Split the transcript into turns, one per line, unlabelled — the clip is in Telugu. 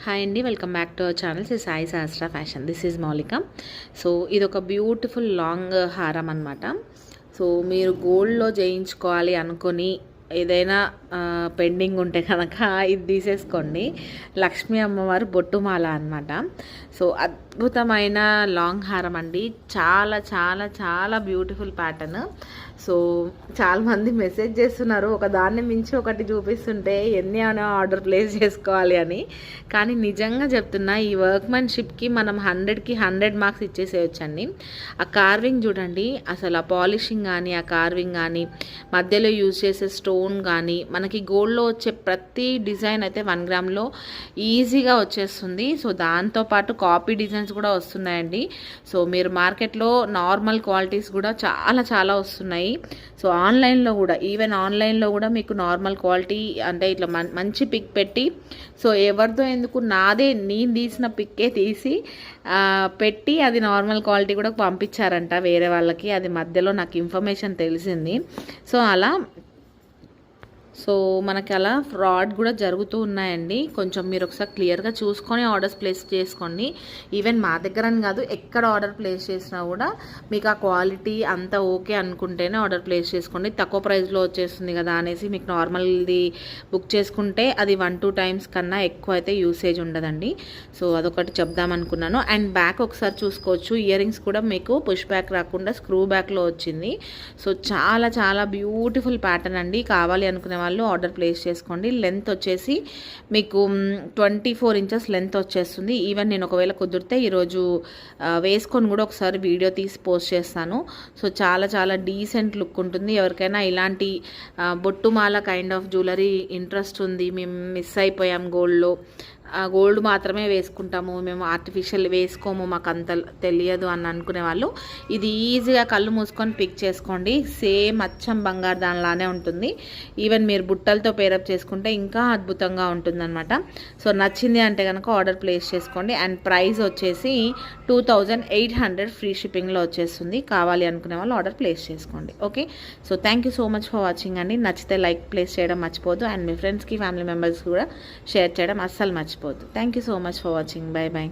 హాయ్ అండి, welcome back to our channel Sai Sahasra fashion. This is మౌలిక. సో ఇది ఒక బ్యూటిఫుల్ లాంగ్ హారం అనమాట. సో మీరు గోల్డ్లో చేయించుకోవాలి అనుకొని ఏదైనా పెండింగ్ ఉంటే కనుక ఇది తీసేసుకోండి. లక్ష్మీ అమ్మవారు బొట్టుమాల అనమాట. సో అద్భుతమైన లాంగ్ హారం అండి. చాలా చాలా చాలా బ్యూటిఫుల్ ప్యాటర్న్. సో చాలామంది మెసేజ్ చేస్తున్నారు, ఒక దాన్ని మించి ఒకటి చూపిస్తుంటే ఎన్ని అయినా ఆర్డర్ ప్లేస్ చేసుకోవాలి అని. కానీ నిజంగా చెప్తున్నా, ఈ వర్క్మెన్షిప్కి మనం 100కి 100 మార్క్స్ ఇచ్చేసేయచ్చండి. ఆ కార్వింగ్ చూడండి, అసలు ఆ పాలిషింగ్ కానీ, ఆ కార్వింగ్ కానీ, మధ్యలో యూజ్ చేసే స్టోన్ కానీ, మనకి గోల్డ్లో వచ్చే ప్రతి డిజైన్ అయితే 1 గ్రామ్లో ఈజీగా వచ్చేస్తుంది. సో దాంతోపాటు కాపీ డిజైన్స్ కూడా వస్తున్నాయండి. సో మీరు మార్కెట్లో నార్మల్ క్వాలిటీస్ కూడా చాలా చాలా వస్తున్నాయి. సో ఆన్లైన్లో కూడా, ఈవెన్ ఆన్లైన్లో కూడా మీకు నార్మల్ క్వాలిటీ అంటే ఇట్లా మంచి పిక్ పెట్టి, సో ఎవరితో ఎందుకు నాదే నేను తీసిన పిక్కే తీసి పెట్టి అది నార్మల్ క్వాలిటీ కూడా పంపించారంట వేరే వాళ్ళకి. అది మధ్యలో నాకు ఇన్ఫర్మేషన్ తెలిసింది. సో అలా మనకి అలా ఫ్రాడ్ కూడా జరుగుతూ ఉన్నాయండి. కొంచెం మీరు ఒకసారి క్లియర్గా చూసుకొని ఆర్డర్స్ ప్లేస్ చేసుకోండి. ఈవెన్ మా దగ్గర అని కాదు, ఎక్కడ ఆర్డర్ ప్లేస్ చేసినా కూడా మీకు ఆ క్వాలిటీ అంతా ఓకే అనుకుంటేనే ఆర్డర్ ప్లేస్ చేసుకోండి. తక్కువ ప్రైస్లో వచ్చేస్తుంది కదా అనేసి మీకు నార్మల్ది బుక్ చేసుకుంటే అది 1-2 టైమ్స్ కన్నా ఎక్కువ అయితే యూసేజ్ ఉండదండి. సో అదొకటి చెప్దామనుకున్నాను. అండ్ బ్యాక్ ఒకసారి చూసుకోవచ్చు. ఇయర్ రింగ్స్ కూడా మీకు పుష్ బ్యాక్ రాకుండా స్క్రూ బ్యాక్లో వచ్చింది. సో చాలా చాలా బ్యూటిఫుల్ ప్యాటర్న్ అండి. కావాలి అనుకునే వాళ్ళు ఆర్డర్ ప్లేస్ చేసుకోండి. లెంత్ వచ్చేసి మీకు 24 ఇంచెస్ లెంత్ వచ్చేస్తుంది. ఈవెన్ నేను ఒకవేళ కుదిరితే ఈరోజు వేసుకొని కూడా ఒకసారి వీడియో తీసి పోస్ట్ చేస్తాను. సో చాలా చాలా డీసెంట్ లుక్ ఉంటుంది. ఎవరికైనా ఇలాంటి బొట్టుమాల కైండ్ ఆఫ్ జ్యువెలరీ ఇంట్రెస్ట్ ఉంది, మేము మిస్ అయిపోయాం గోల్డ్ మాత్రమే వేసుకుంటాము, మేము ఆర్టిఫిషియల్ వేసుకోము, మాకు అంత తెలియదు అని అనుకునే వాళ్ళు ఇది ఈజీగా కళ్ళు మూసుకొని పిక్ చేసుకోండి. సేమ్ అచ్చం బంగారు దానిలానే ఉంటుంది. ఈవెన్ మీరు బుట్టలతో పేరప్ చేసుకుంటే ఇంకా అద్భుతంగా ఉంటుందన్నమాట. సో నచ్చింది అంటే కనుక ఆర్డర్ ప్లేస్ చేసుకోండి. అండ్ ప్రైస్ వచ్చేసి 2800 ఫ్రీ షిప్పింగ్లో వచ్చేస్తుంది. కావాలి అనుకునే వాళ్ళు ఆర్డర్ ప్లేస్ చేసుకోండి. Okay, so thank you so much for watching అండి. నచ్చితే లైక్ ప్లేస్ చేయడం మర్చిపోద్దు. అండ్ మీ ఫ్రెండ్స్కి, ఫ్యామిలీ మెంబర్స్ కూడా షేర్ చేయడం అస్సలు మర్చిపోద్దు. Thank you so much for watching. Bye bye.